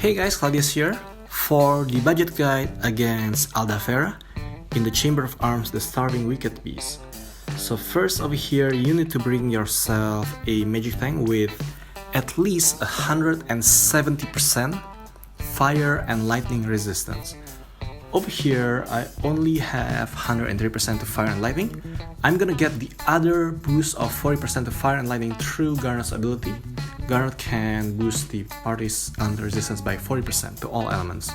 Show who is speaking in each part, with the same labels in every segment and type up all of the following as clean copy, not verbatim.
Speaker 1: Hey guys, Claudius here for the budget guide against Aldhafera in the Chamber of Arms, the Starving Wicked Beast. So first over here, you need to bring yourself a magic tank with at least 170% fire and lightning resistance. Over here, I only have 103% to fire and lightning. I'm gonna get the other boost of 40% to fire and lightning through Garnet's ability. Garnet can boost the party's element resistance by 40% to all elements.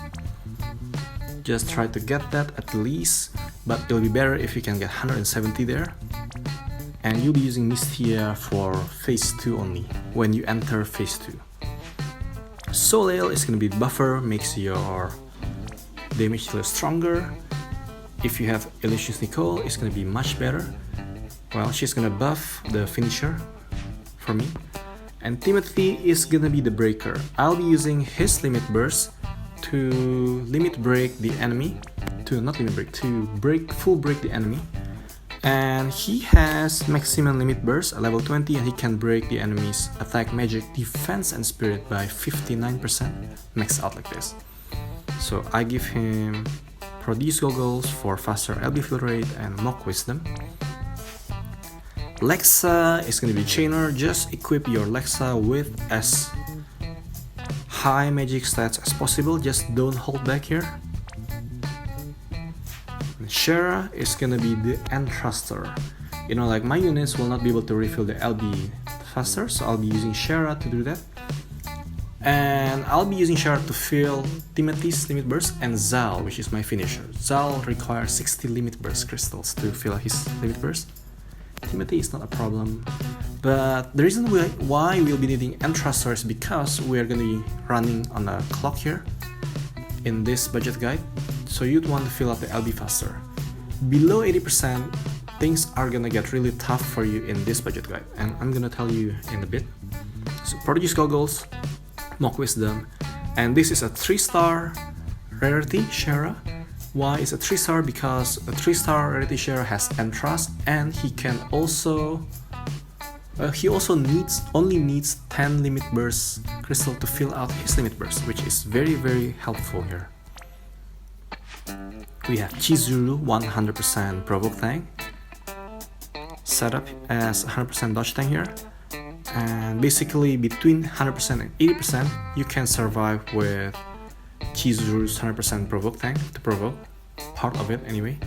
Speaker 1: Just try to get that at least, but it'll be better if you can get 170 there. And you'll be using Mystia for phase 2 only, when you enter phase 2. Zile is gonna be the buffer, makes your damage a little stronger. If you have Illusionist Nicole, it's gonna be much better. Well, she's gonna buff the finisher for me. And Timothy is gonna be the breaker. I'll be using his limit burst to limit break the enemy, to full break the enemy. And he has maximum limit burst at level 20, and he can break the enemy's attack, magic, defense, and spirit by 59%, max out like this. So I give him Produce Goggles for faster LB fill rate and Mock Wisdom. Lexa is going to be Chainer. Just equip your Lexa with as high magic stats as possible, just don't hold back here. And Shara is going to be the Entruster. You know, like my units will not be able to refill the LB faster, so I'll be using Shara to do that. And I'll be using Shara to fill Timothy's limit burst and Zal, which is my finisher. Zal requires 60 limit burst crystals to fill his limit burst. Timothy is not a problem, but the reason why we'll be needing Entruster is because we are going to be running on a clock here in this budget guide, so you'd want to fill up the LB faster. Below 80%, things are gonna get really tough for you in this budget guide, and I'm gonna tell you in a bit. So Prodigy's Goggles, Mock Wisdom, and this is a 3-star rarity Shara. Why is a 3-star? Because a 3-star rarity Shara has Entrust, and he can also only needs 10 limit burst crystal to fill out his limit burst, which is very helpful here. We have Chizuru 100% provoke tank, set up as 100% dodge tank here, and basically between 100% and 80% you can survive with Chizuru's 100% provoke tank to provoke, part of it anyway.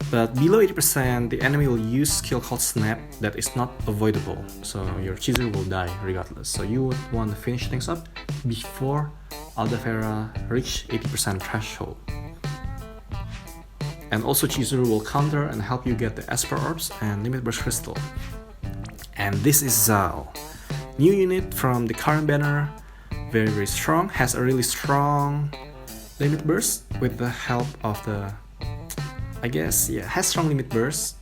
Speaker 1: But below 80%, the enemy will use skill called Snap that is not avoidable, so your Chizuru will die regardless. So you would want to finish things up before Aldhafera reach 80% threshold. And also Chizuru will counter and help you get the Esper Orbs and Limit Burst Crystal. And this is Zal, new unit from the current banner, very strong, has a really strong limit burst with the help of the, has strong limit burst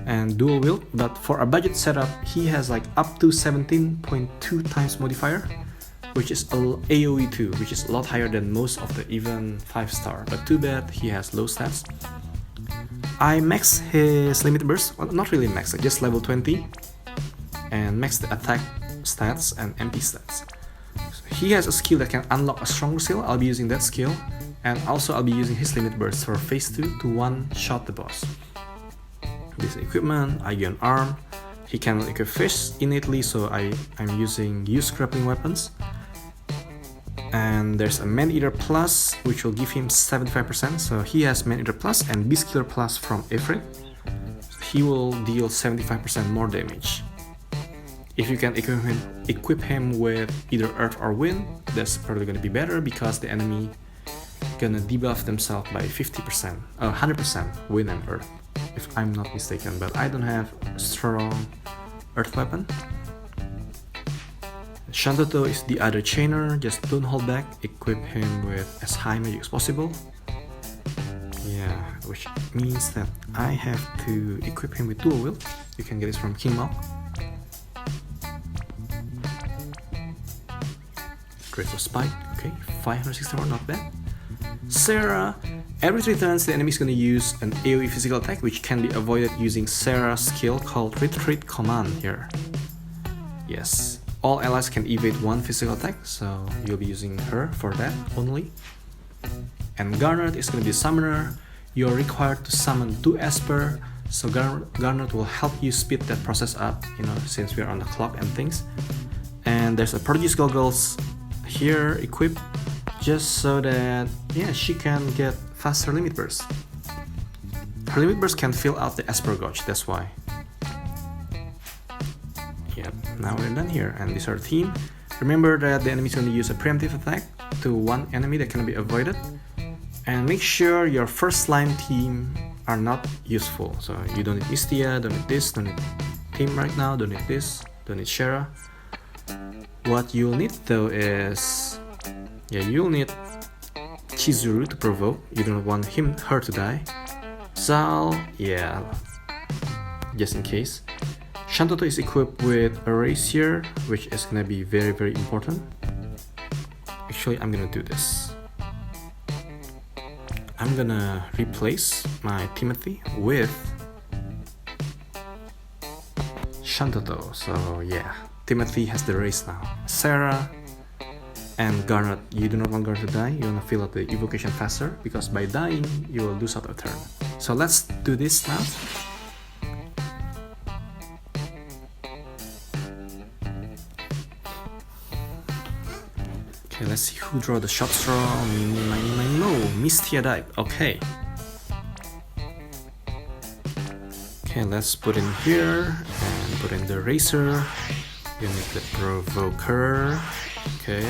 Speaker 1: and dual wield, but for a budget setup he has like up to 17.2 times modifier, which is AoE 2, which is a lot higher than most of the even 5-star, but too bad he has low stats. I max his limit burst, well, not really max, just level 20, and max the attack stats and MP stats. So he has a skill that can unlock a stronger skill. I'll be using that skill, and also I'll be using his limit burst for phase 2 to one-shot the boss. This equipment, Ion Arm, he can equip fish innately, so I'm using use grappling weapons. And there's a Man-Eater Plus, which will give him 75%, so he has Man-Eater Plus and Beast Killer Plus from Ifrit. He will deal 75% more damage. If you can equip him with either Earth or Wind, that's probably going to be better because the enemy gonna debuff themselves by 50%, 100% Wind and Earth, if I'm not mistaken, but I don't have a strong Earth weapon. Shantoto is the other chainer, just don't hold back, equip him with as high magic as possible. Yeah, which means that I have to equip him with dual wield. You can get this from King Mock. Grateful Spike, okay, 564, not bad. Sarah, every 3 turns the enemy is going to use an AoE physical attack, which can be avoided using Sarah's skill called Retreat Command here. Yes, All allies can evade one physical attack, so you'll be using her for that only. And Garnet is going to be a summoner. You're required to summon 2 Esper, so Garnet will help you speed that process up, since we're on the clock and things. And there's a Prodigy's Goggles here equipped, just so that, she can get faster limit burst. Her limit burst can fill out the Esper Gauge, that's why. Yep, now we're done here, and this is our team. Remember that the enemy is going to use a preemptive attack to one enemy that can be avoided. And make sure your first slime team are not useful. So you don't need Mystia, don't need this, don't need team right now, don't need this, don't need Shara. What you'll need though is, you'll need Chizuru to provoke. You don't want her to die. Zal, just in case. Shantoto is equipped with Erasure, which is gonna be very, very important. Actually, I'm gonna do this. I'm gonna replace my Timothy with Shantoto. So Timothy has the race now. Sarah and Garnet, you do not want Garnet to die. You wanna fill out the evocation faster, because by dying, you will lose out a turn. So let's do this now. Okay, let's see who draw the shot straw. No, Mystia died. Okay, let's put in here and put in the Racer. You need the Provoker. Okay.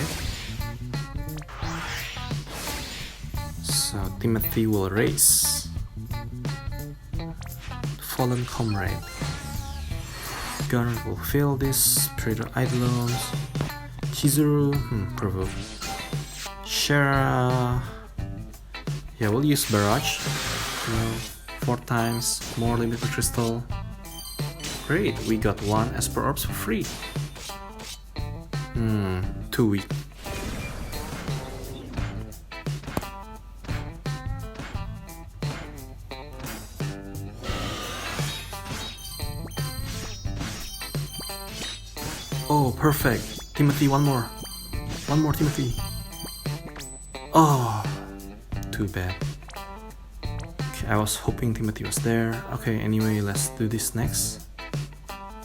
Speaker 1: So Timothy will race. Fallen Comrade. Garnet will fill this. Predator Eidolons. Chizuru, provoke. Shara, we'll use Barrage. 4 times, more limited crystal. Great, we got 1 Esper Orbs for free. Too weak. Oh, perfect. Timothy, one more Timothy. Oh, too bad. Okay, I was hoping Timothy was there. Okay, anyway, let's do this next.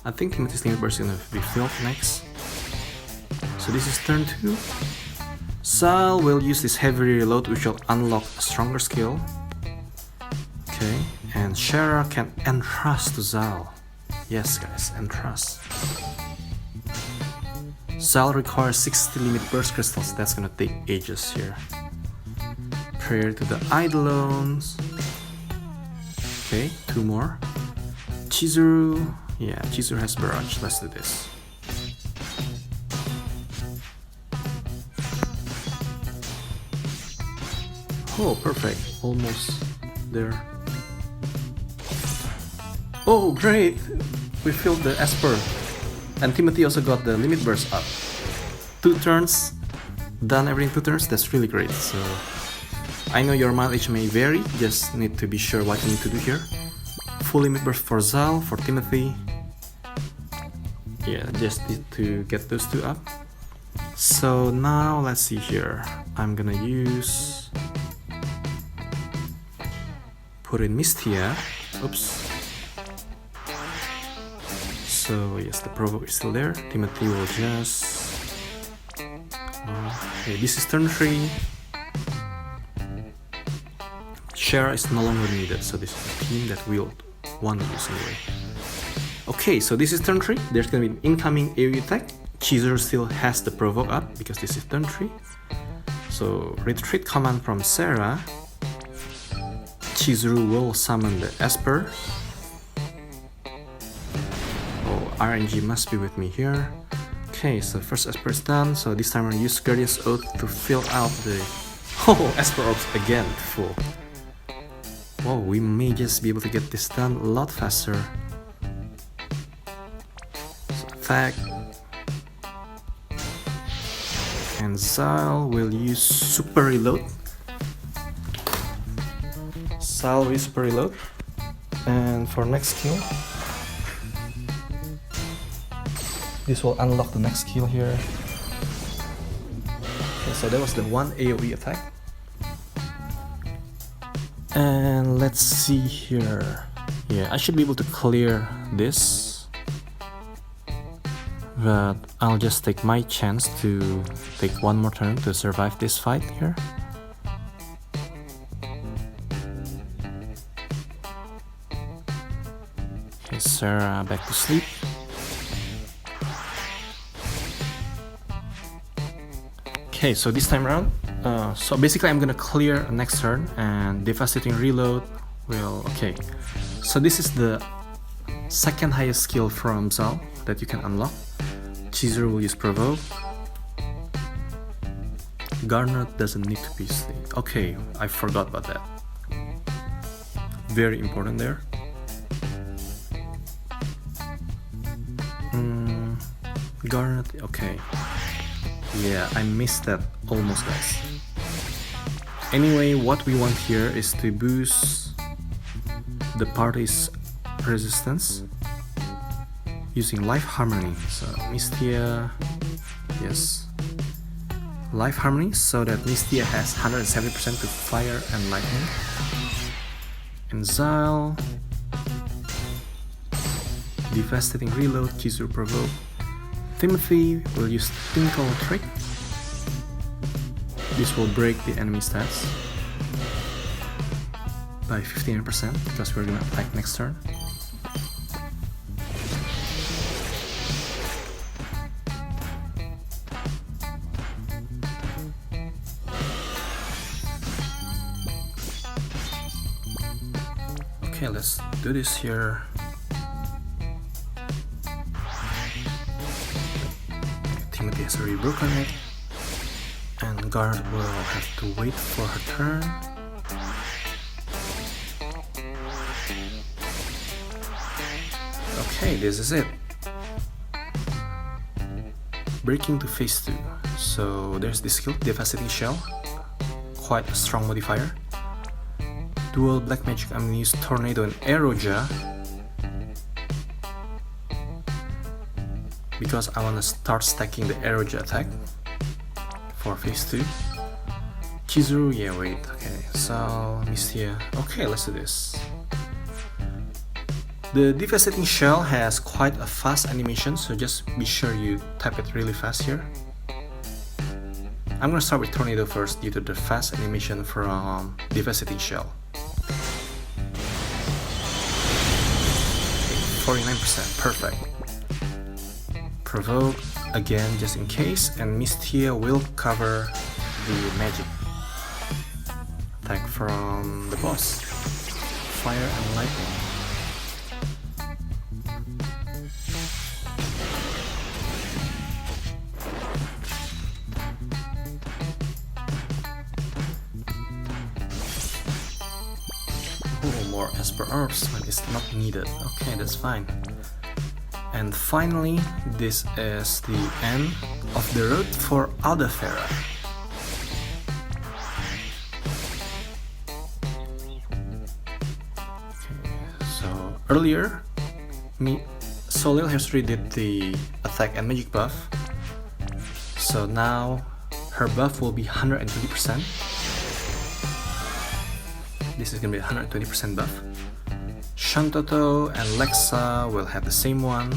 Speaker 1: I think Timothy's limit burst is gonna be filled next. So this is turn 2. Zal will use this heavy reload, which will unlock a stronger skill. Okay, and Shara can entrust to Zal. Yes guys, entrust. Zal requires 60 limit burst crystals. That's gonna take ages here. Prayer to the Eidolons. Okay, 2 more. Chizuru. Chizuru has Barrage. Let's do this. Oh, perfect. Almost there. Oh, great! We filled the Esper. And Timothy also got the limit burst up. 2 turns, done everything 2 turns, that's really great. So I know your mileage may vary, just need to be sure what you need to do here. Full limit burst for Zal, for Timothy. Just need to get those 2 up. So now let's see here. I'm gonna put in Mystia. Oops. So yes, the provoke is still there. Timothy will just... okay, this is turn 3. Shara is no longer needed, so this is a team that we'll want to use anyway. Okay, so this is turn 3. There's gonna be an incoming AoE attack. Chizuru still has the provoke up because this is turn 3. So retreat command from Sarah. Chizuru will summon the Esper. RNG must be with me here. Okay, so first Esper is done. So this time I'll use Guardian's Oath to fill out the Esper Orbs again, full. Whoa, we may just be able to get this done a lot faster. So attack. And Zile will use Super Reload. Zile will use Super Reload. And for next skill, This will unlock the next skill here. Okay, so that was the one AoE attack. And let's see here. Yeah, I should be able to clear this, but I'll just take my chance to take one more turn to survive this fight here. Okay, Sarah back to sleep. Okay, so this time around, so basically I'm gonna clear next turn and devastating reload will, okay. So this is the second highest skill from Zile that you can unlock. Chizuru will use provoke. Garnet doesn't need to be sleep. Okay, I forgot about that. Very important there. Garnet, okay. Yeah, I missed that almost, guys. Anyway, what we want here is to boost the party's resistance using Life Harmony. So Mystia, yes, Life Harmony, so that Mystia has 170% to fire and lightning. And Zile, devastating reload, Chizuru provoke. Timothy will use Tinkle Trick. This will break the enemy stats by 15% because we're gonna attack next turn. Okay, let's do this here. Timothy has already broken it, and Guard will have to wait for her turn. Okay, this is it. Breaking to phase 2. So there's this skill, Devastating Shell. Quite a strong modifier. Dual Black Magic, I'm gonna use Tornado and Aeroja because I wanna start stacking the Aeroja attack for phase 2. Chizuru, yeah, wait, okay, so Mystia, okay, let's do this. The Devastating Shell has quite a fast animation, so just be sure you type it really fast here. I'm gonna start with Tornado first due to the fast animation from Devastating Shell. 49%, perfect. Provoke again just in case, and Mystia will cover the magic attack from the boss. Fire and lightning. More Esper Orbs when it's not needed. Okay, that's fine. And finally, this is the end of the road for Aldhafera. Okay, so earlier, Solil has already did the attack and magic buff. So now her buff will be 120%. This is gonna be 120% buff. Shantoto and Lexa will have the same one.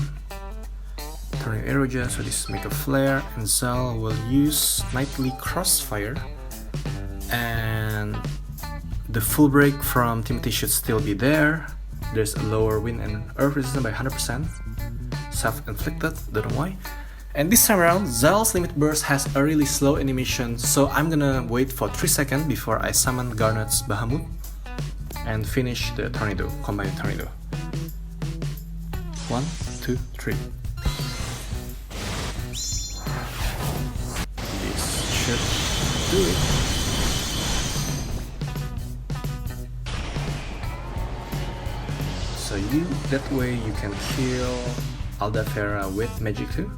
Speaker 1: Turning Aeroja, so this make a flare, and Zile will use Nightly Crossfire. And the full break from Timothy should still be there. There's a lower wind and earth resistance by 100%. Self-inflicted, don't know why. And this time around, Zile's Limit Burst has a really slow animation, so I'm gonna wait for 3 seconds before I summon Garnet's Bahamut and finish the Tornado, combine Tornado. 1, 2, 3. This should do it. So that way you can kill Aldhafera with Magic 2,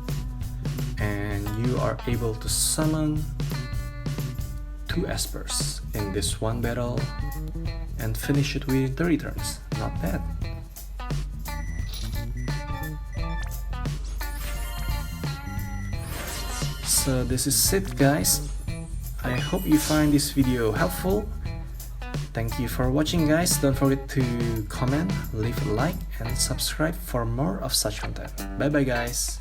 Speaker 1: and you are able to summon 2 Espers in this one battle and finish it within 30 turns. Not bad. So this is it, guys. I hope you find this video helpful. Thank you for watching, guys. Don't forget to comment, leave a like, and subscribe for more of such content. Bye bye, guys.